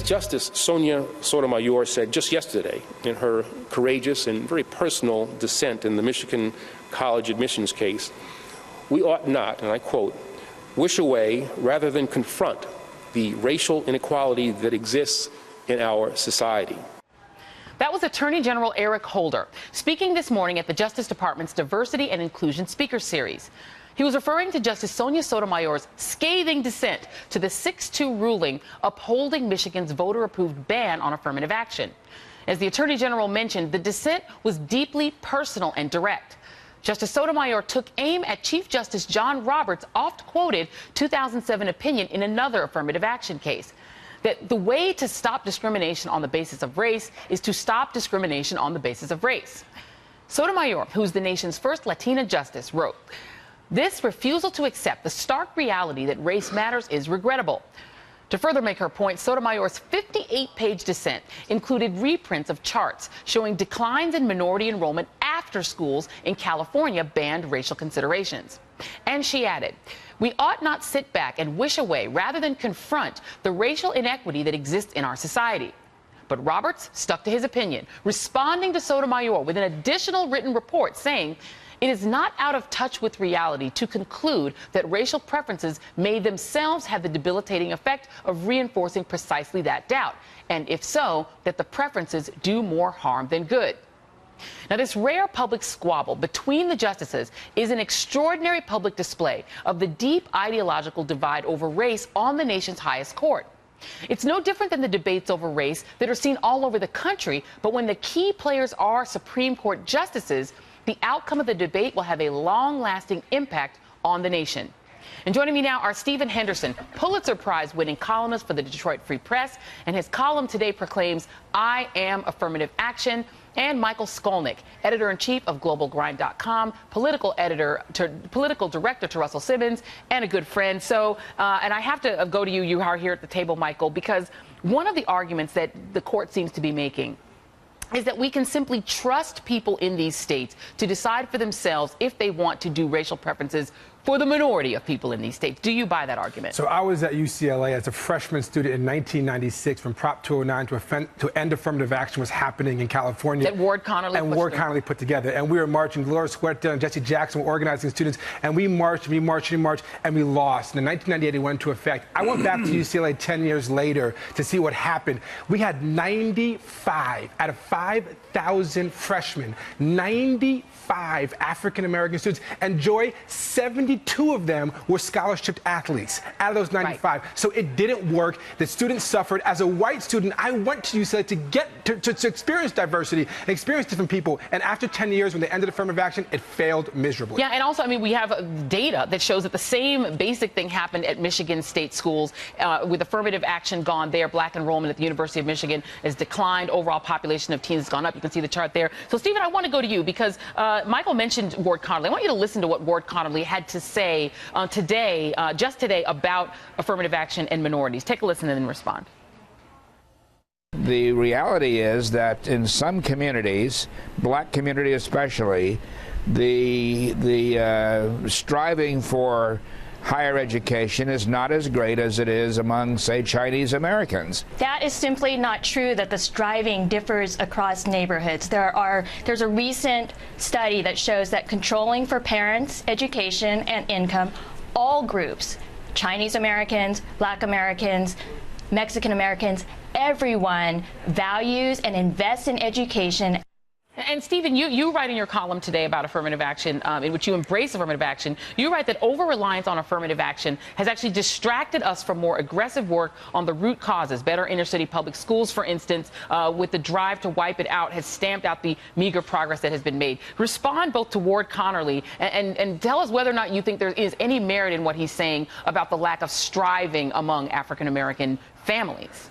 Justice Sonia Sotomayor said just yesterday in her courageous and very personal dissent in the Michigan college admissions case, we ought not, and I quote, wish away rather than confront the racial inequality that exists in our society. That was Attorney General Eric Holder speaking this morning at the Justice Department's Diversity and Inclusion Speaker Series. He was referring to Justice Sonia Sotomayor's scathing dissent to the 6-2 ruling upholding Michigan's voter-approved ban on affirmative action. As the Attorney General mentioned, the dissent was deeply personal and direct. Justice Sotomayor took aim at Chief Justice John Roberts' oft-quoted 2007 opinion in another affirmative action case, that the way to stop discrimination on the basis of race is to stop discrimination on the basis of race. Sotomayor, who's the nation's first Latina justice, wrote, "This refusal to accept the stark reality that race matters is regrettable." To further make her point, Sotomayor's 58-page dissent included reprints of charts showing declines in minority enrollment after schools in California banned racial considerations. And she added, "We ought not sit back and wish away rather than confront the racial inequity that exists in our society." But Roberts stuck to his opinion, responding to Sotomayor with an additional written report saying, "It is not out of touch with reality to conclude that racial preferences may themselves have the debilitating effect of reinforcing precisely that doubt, and if so, that the preferences do more harm than good." Now, this rare public squabble between the justices is an extraordinary public display of the deep ideological divide over race on the nation's highest court. It's no different than the debates over race that are seen all over the country, but when the key players are Supreme Court justices, the outcome of the debate will have a long-lasting impact on the nation. And joining me now are Stephen Henderson, Pulitzer Prize-winning columnist for the Detroit Free Press, and his column today proclaims, "I am affirmative action," and Michael Skolnik, editor-in-chief of globalgrind.com, political director to Russell Simmons, and a good friend. So, and I have to go to you. You are here at the table, Michael, because one of the arguments that the court seems to be making is that we can simply trust people in these states to decide for themselves if they want to do racial preferences for the minority of people in these states. Do you buy that argument? So I was at UCLA as a freshman student in 1996 when Prop 209 to end affirmative action was happening in California. That Ward Connerly put together. And we were marching. Dolores Huerta and Jesse Jackson were organizing students. And we marched, and we lost. And in 1998, it went into effect. I went back to UCLA 10 years later to see what happened. We had 95 out of 5,000 freshmen, 95 African-American students. And Joy, 72 of them were scholarship athletes out of those 95. Right. So it didn't work. The students suffered. As a white student, I went to UCLA to get to experience diversity and experience different people. And after 10 years, when they ended affirmative action, it failed miserably. Yeah, and also, I mean, we have data that shows that the same basic thing happened at Michigan state schools with affirmative action gone there. Black enrollment at the University of Michigan has declined. Overall population of teens has gone up. You can see the chart there. So, Stephen, I want to go to you because Michael mentioned Ward Connerly. I want you to listen to what Ward Connerly had to say just today about affirmative action and minorities. Take a listen and then respond. The reality is that in some communities, black community especially, the striving for higher education is not as great as it is among, say, Chinese Americans. That is simply not true, that the striving differs across neighborhoods. There's a recent study that shows that controlling for parents' education and income, all groups, Chinese Americans, Black Americans, Mexican Americans, everyone values and invests in education. And Stephen, you write in your column today about affirmative action, in which you embrace affirmative action. You write that over-reliance on affirmative action has actually distracted us from more aggressive work on the root causes. Better inner-city public schools, for instance, with the drive to wipe it out, has stamped out the meager progress that has been made. Respond both to Ward Connerly and tell us whether or not you think there is any merit in what he's saying about the lack of striving among African-American families.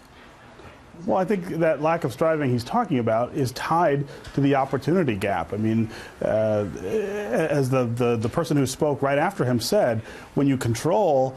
Well, I think that lack of striving he's talking about is tied to the opportunity gap. I mean, as the person who spoke right after him said, when you control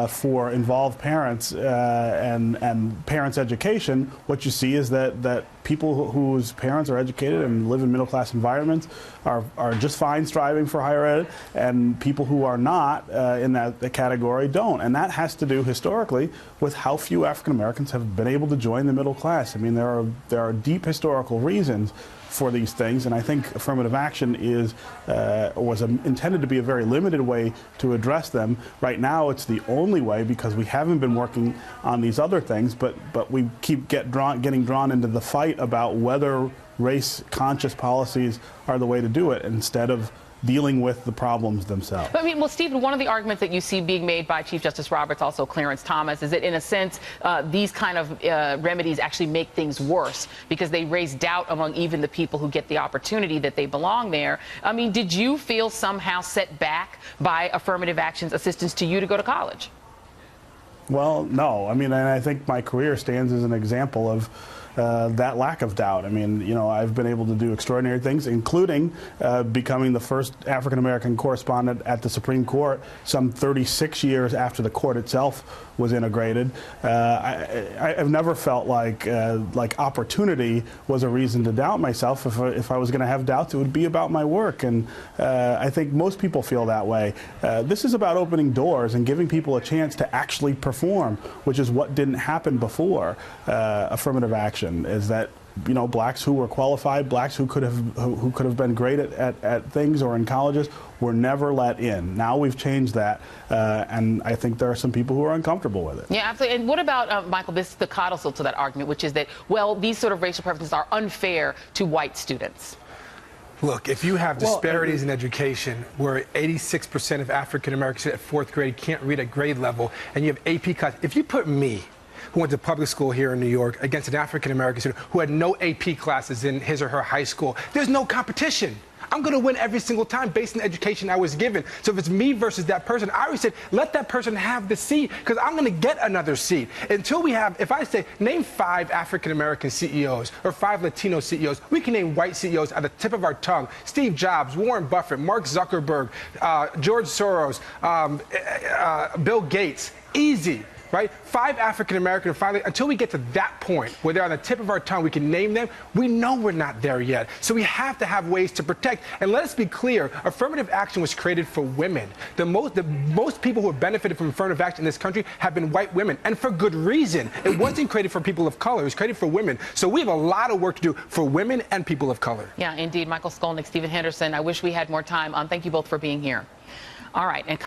for involved parents and parents' education, what you see is that people whose parents are educated and live in middle-class environments are just fine striving for higher ed, and people who are not in that category don't. And that has to do historically with how few African Americans have been able to join the middle class. I mean, there are deep historical reasons for these things, and I think affirmative action was intended to be a very limited way to address them. Right now, it's the only way because we haven't been working on these other things, but we keep getting drawn into the fight about whether race-conscious policies are the way to do it instead of dealing with the problems themselves. I mean, well, Stephen, one of the arguments that you see being made by Chief Justice Roberts, also Clarence Thomas, is that in a sense, these kind of remedies actually make things worse because they raise doubt among even the people who get the opportunity that they belong there. I mean, did you feel somehow set back by affirmative action's assistance to you to go to college? Well, no. I mean, and I think my career stands as an example of that lack of doubt. I mean, you know, I've been able to do extraordinary things, including becoming the first African-American correspondent at the Supreme Court some 36 years after the court itself was integrated. I've never felt like opportunity was a reason to doubt myself. If I was going to have doubts, it would be about my work. And I think most people feel that way. This is about opening doors and giving people a chance to actually perform, which is what didn't happen before affirmative action. Is that, you know, blacks who were qualified, blacks who could have been great at things or in colleges were never let in. Now we've changed that, and I think there are some people who are uncomfortable with it. Yeah, absolutely. And what about, Michael, this is the codicil to that argument, which is that, well, these sort of racial preferences are unfair to white students? Look, if you have disparities in education where 86% of African Americans at fourth grade can't read at grade level, and you have AP classes, if you put me, who went to public school here in New York, against an African-American student who had no AP classes in his or her high school, there's no competition. I'm going to win every single time based on the education I was given. So if it's me versus that person, I always said, let that person have the seat because I'm going to get another seat. Until we have, if I say, name 5 African-American CEOs or 5 Latino CEOs, we can name white CEOs at the tip of our tongue. Steve Jobs, Warren Buffett, Mark Zuckerberg, George Soros, Bill Gates. Easy. Right? 5 African-American, until we get to that point where they're on the tip of our tongue, we can name them, we know we're not there yet. So we have to have ways to protect. And let us be clear, affirmative action was created for women. The most people who have benefited from affirmative action in this country have been white women, and for good reason. It wasn't created for people of color, it was created for women. So we have a lot of work to do for women and people of color. Yeah, indeed. Michael Skolnik, Stephen Henderson, I wish we had more time. Thank you both for being here. All right. And